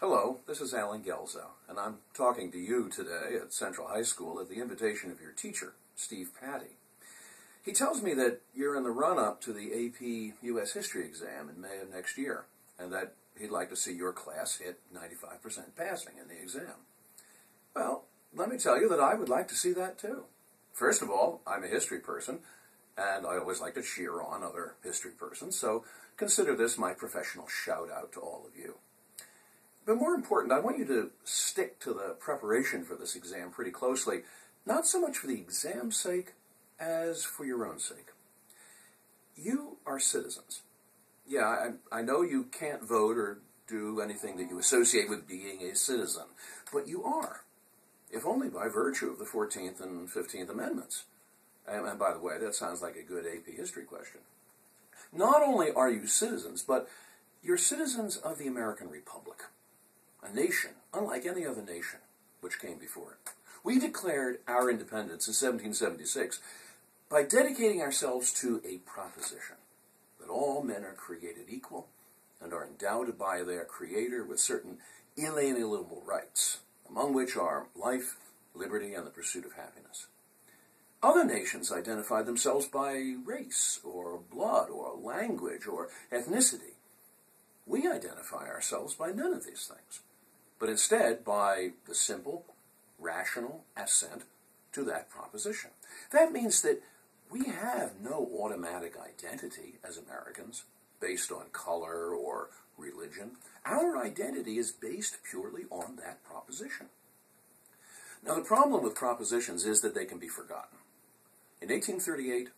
Hello, this is Alan Gelzo, and I'm talking to you today at Central High School at the invitation of your teacher, Steve Patty. He tells me that you're in the run-up to the AP U.S. History exam in May of next year, and that he'd like to see your class hit 95% passing in the exam. Well, let me tell you that I would like to see that too. First of all, I'm a history person, and I always like to cheer on other history persons, so consider this my professional shout-out to all of you. But more important, I want you to stick to the preparation for this exam pretty closely, not so much for the exam's sake as for your own sake. You are citizens. Yeah, I know you can't vote or do anything that you associate with being a citizen, but you are, if only by virtue of the 14th and 15th Amendments. And by the way, that sounds like a good AP history question. Not only are you citizens, but you're citizens of the American Republic. A nation, unlike any other nation which came before it. We declared our independence in 1776 by dedicating ourselves to a proposition that all men are created equal and are endowed by their Creator with certain inalienable rights, among which are life, liberty, and the pursuit of happiness. Other nations identify themselves by race, or blood, or language, or ethnicity. We identify ourselves by none of these things, but instead by the simple, rational assent to that proposition. That means that we have no automatic identity as Americans based on color or religion. Our identity is based purely on that proposition. Now, the problem with propositions is that they can be forgotten. In 1838,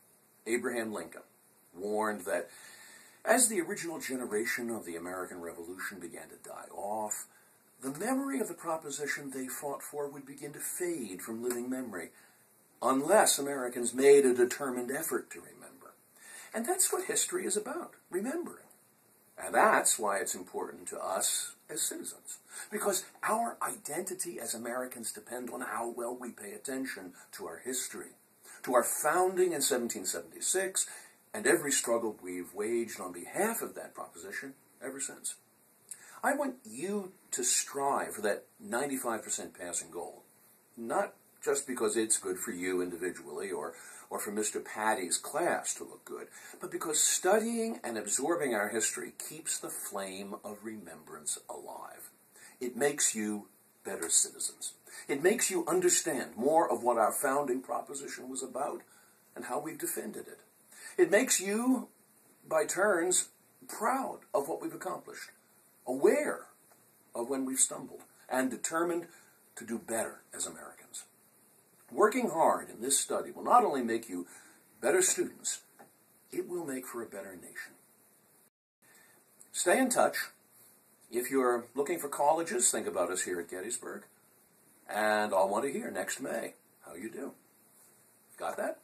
Abraham Lincoln warned that as the original generation of the American Revolution began to die off, the memory of the proposition they fought for would begin to fade from living memory, unless Americans made a determined effort to remember. And that's what history is about, remembering. And that's why it's important to us as citizens, because our identity as Americans depend on how well we pay attention to our history, to our founding in 1776, and every struggle we've waged on behalf of that proposition ever since. I want you to strive for that 95% passing goal, not just because it's good for you individually or for Mr. Patty's class to look good, but because studying and absorbing our history keeps the flame of remembrance alive. It makes you better citizens. It makes you understand more of what our founding proposition was about and how we've defended it. It makes you, by turns, proud of what we've accomplished, aware of when we've stumbled, and determined to do better as Americans. Working hard in this study will not only make you better students, it will make for a better nation. Stay in touch. If you're looking for colleges, think about us here at Gettysburg. And I'll want to hear next May how you do. Got that?